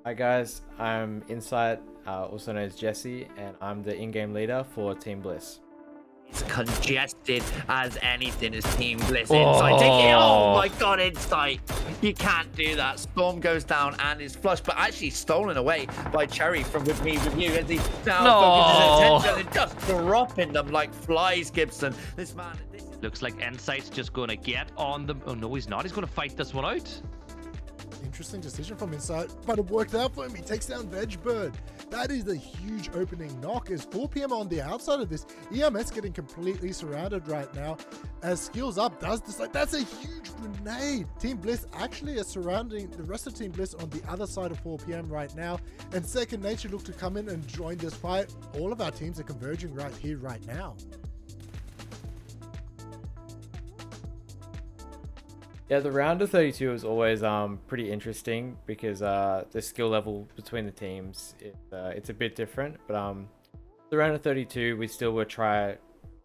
Hi guys, I'm Insight, also known as Jesse, and I'm the in-game leader for Team Bliss. It's congested as anything as Team Bliss Insight. Oh my god, Insight! You can't do that. Storm goes down and is flushed, but actually stolen away by Cherry from With Me With You as he now focuses his attention and just dropping them like flies, Gibson. This man. Looks like Insight's just going to get on them. Oh no, he's not. He's going to fight this one out. Interesting decision from Insight, but it worked out for him. He takes down Vegbird. That is a huge opening knock. As 4 PM on the outside of this, EMS getting completely surrounded right now. As Skills Up does decide, that's a huge grenade. Team Bliss actually is surrounding the rest of Team Bliss on the other side of 4 PM right now. And Second Nature look to come in and join this fight. All of our teams are converging right here, right now. Yeah, the round of 32 is always pretty interesting because the skill level between the teams it's a bit different. But the round of 32 we still would try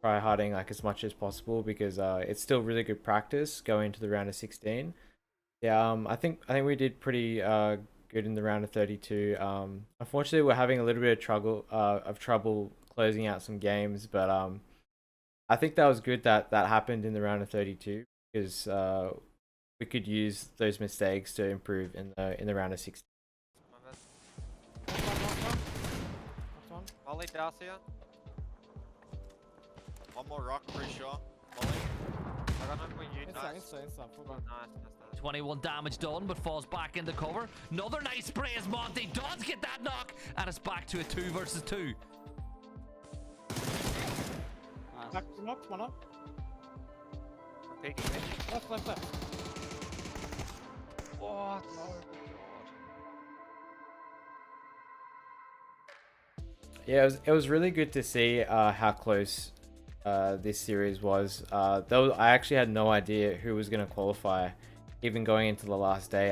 harding like as much as possible because it's still really good practice going into the round of 16. Yeah, I think we did pretty good in the round of 32. Unfortunately, we're having a little bit of trouble closing out some games, but I think that was good that happened in the round of 32 because we could use those mistakes to improve in the round of 16. Molly Darcia. One more rock, pretty sure. Molly. I don't know when you nice. 21 damage done, but falls back into cover. Another nice spray as Monty does get that knock, and it's back to a 2 versus 2. Back to knock, one up. Peeking. Left. What? Yeah, it was really good to see how close this series was. I actually had no idea who was going to qualify, even going into the last day.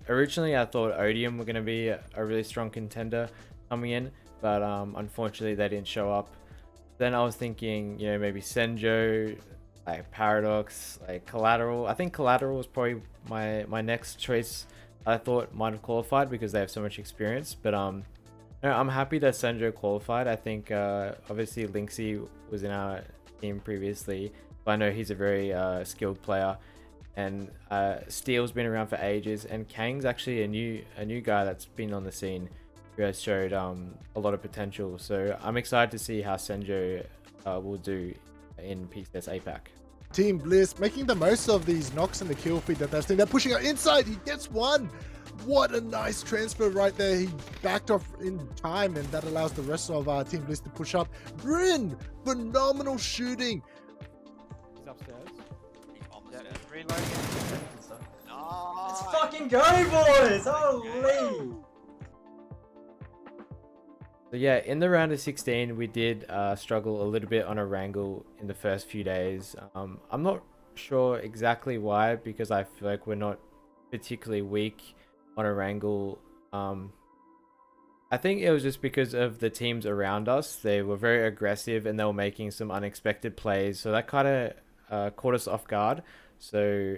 Originally I thought Odium were going to be a really strong contender coming in, but unfortunately they didn't show up. Then I was thinking, maybe Senjo, like Paradox, like Collateral. I think Collateral was probably my next choice. I thought might have qualified because they have so much experience, but no, I'm happy that Senjo qualified. I think obviously Linksy was in our team previously, but I know he's a very skilled player, and Steel's been around for ages, and Kang's actually a new guy that's been on the scene who has showed a lot of potential. So I'm excited to see how Senjo will do in PCS APAC. Team Bliss making the most of these knocks and the kill feed that they've seen. They're pushing out inside. He gets one. What a nice transfer right there. He backed off in time, and that allows the rest of our Team Bliss to push up. Bryn, phenomenal shooting. He's upstairs. Reloading. Let's fucking go, boys! Holy! So yeah, in the round of 16, we did struggle a little bit on a wrangle in the first few days. I'm not sure exactly why, because I feel like we're not particularly weak on a wrangle. I think it was just because of the teams around us. They were very aggressive and they were making some unexpected plays. So that kind of caught us off guard. So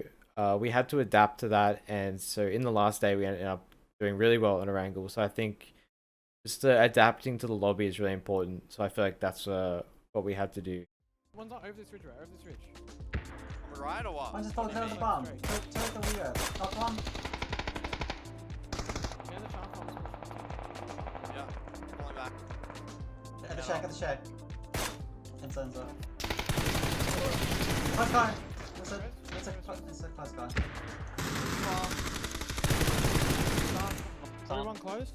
we had to adapt to that. And so in the last day, we ended up doing really well on a wrangle. So I think just adapting to the lobby is really important. So I feel like that's what we had to do. One's not over this ridge, right? Over this ridge. On the right or what? One's just talking at the bottom. Take the wheel. Top one. Turn the chance on. Yeah. Pulling back. At the shack. Inside. Close guy. It's a close guy. Everyone close.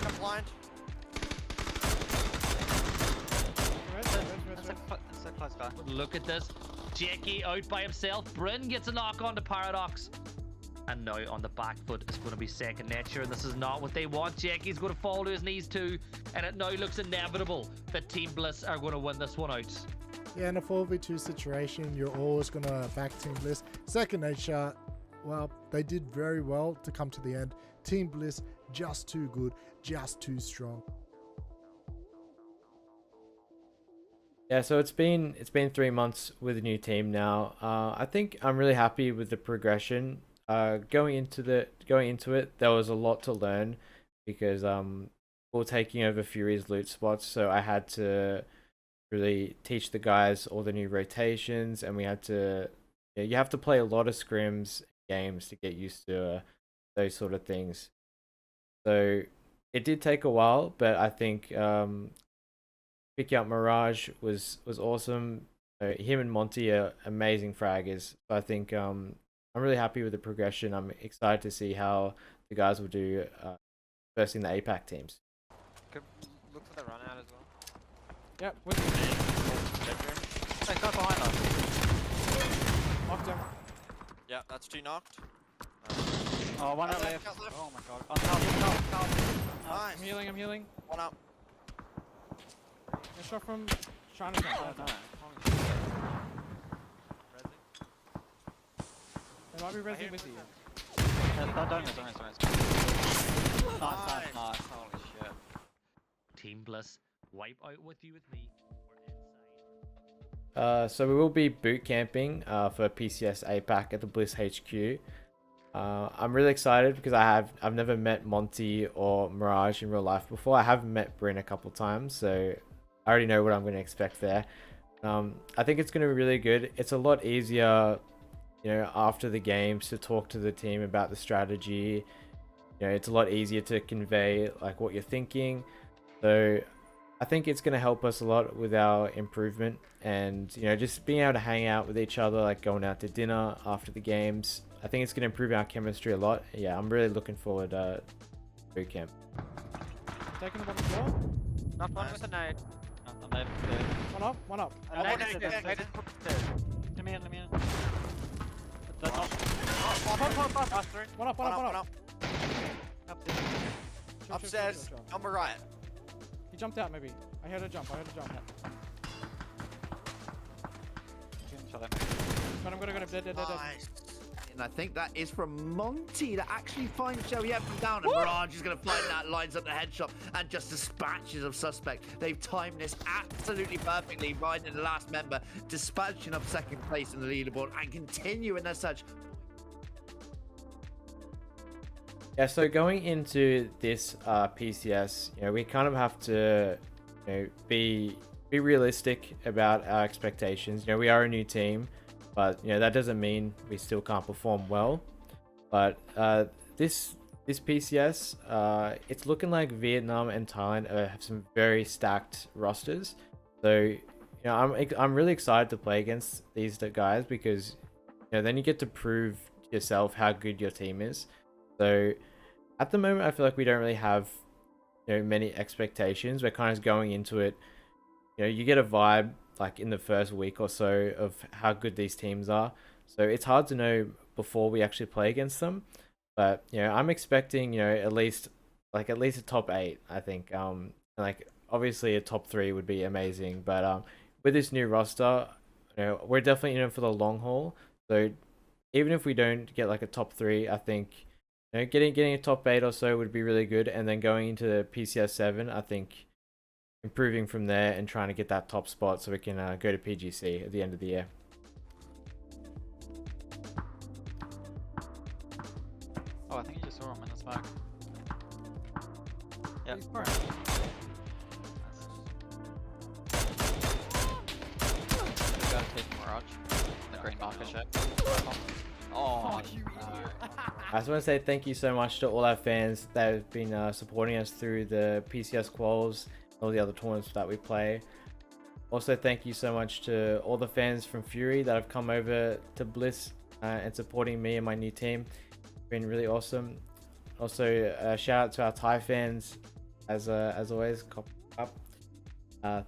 I'm blind. Look at this. Jackie out by himself. Bryn gets a knock on the Paradox. And now on the back foot is going to be Second Nature. This is not what they want. Jackie's going to fall to his knees too. And it now looks inevitable that Team Bliss are going to win this one out. Yeah, in a 4v2 situation, you're always going to back Team Bliss. Second Nature, well, they did very well to come to the end. Team Bliss, just too good, just too strong. Yeah, so it's been 3 months with a new team now. I think I'm really happy with the progression. going into it, there was a lot to learn because we were taking over Fury's loot spots, so I had to really teach the guys all the new rotations, and we had to you have to play a lot of scrims games to get used to those sort of things. So it did take a while, but I think picking up Mirage was awesome. Him and Monty are amazing fraggers. So I think I'm really happy with the progression. I'm excited to see how the guys will do first in the APAC teams. Could look for the run out as well. Yep, with you. Bedroom. Hey, guy behind us. Knocked him. Yeah, that's 2 knocked. Oh, one Cut up left, left. cut left. Oh my god. On top. Nice. I'm healing, I'm healing. 1 up. A shot from Chinatown. Oh, no. They might be resing with you. Don't miss. Nice. Holy shit. Team Bliss, wipe out with you with me. So we will be boot camping for PCS APAC at the Bliss HQ. I'm really excited because I've never met Monty or Mirage in real life before. I have met Bryn a couple times, so I already know what I'm going to expect there. I think it's going to be really good. It's a lot easier, after the games to talk to the team about the strategy. It's a lot easier to convey like what you're thinking. So I think it's going to help us a lot with our improvement, and just being able to hang out with each other, like going out to dinner after the games. I think it's going to improve our chemistry a lot. Yeah, I'm really looking forward to boot camp. Taking the bottom floor. Not one with a nade. One up. Come in. One up. Upstairs, number right. He jumped out maybe. I heard a jump. But I'm gonna go to dead. Nice. And I think that is from Monty that actually finds Joey from down, and Mirage is going to find that, lines up the headshot, and just dispatches of suspect. They've timed this absolutely perfectly, finding the last member, dispatching up second place in the leaderboard, and continuing as such. Yeah, so going into this PCS, we kind of have to be realistic about our expectations. We are a new team, but that doesn't mean we still can't perform well. But this PCS, it's looking like Vietnam and Thailand have some very stacked rosters. So I'm really excited to play against these guys because then you get to prove yourself how good your team is. So at the moment, I feel like we don't really have many expectations. We're kind of going into it. You get a vibe like in the first week or so of how good these teams are. So it's hard to know before we actually play against them. But I'm expecting at least a top 8. I think like obviously a top 3 would be amazing. But with this new roster, we're definitely in it for the long haul. So even if we don't get like a top 3, I think getting a top 8 or so would be really good. And then going into PCS7, I think improving from there and trying to get that top spot so we can go to PGC at the end of the year. Oh, I think you just saw him in the smoke. Yep. He's burnt. Go and take Mirage. The green marker check. Oh, I just want to say thank you so much to all our fans that have been supporting us through the PCS quals, all the other tournaments that we play. Also, thank you so much to all the fans from Fury that have come over to Bliss and supporting me and my new team. It's been really awesome. Also, shout out to our Thai fans, as always. Cop up.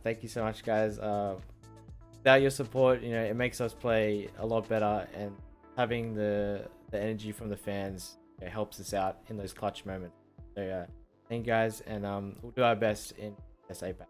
Thank you so much, guys. Without your support, it makes us play a lot better, and having the energy from the fans helps us out in those clutch moments. So thank you guys, and we'll do our best in SA Pack.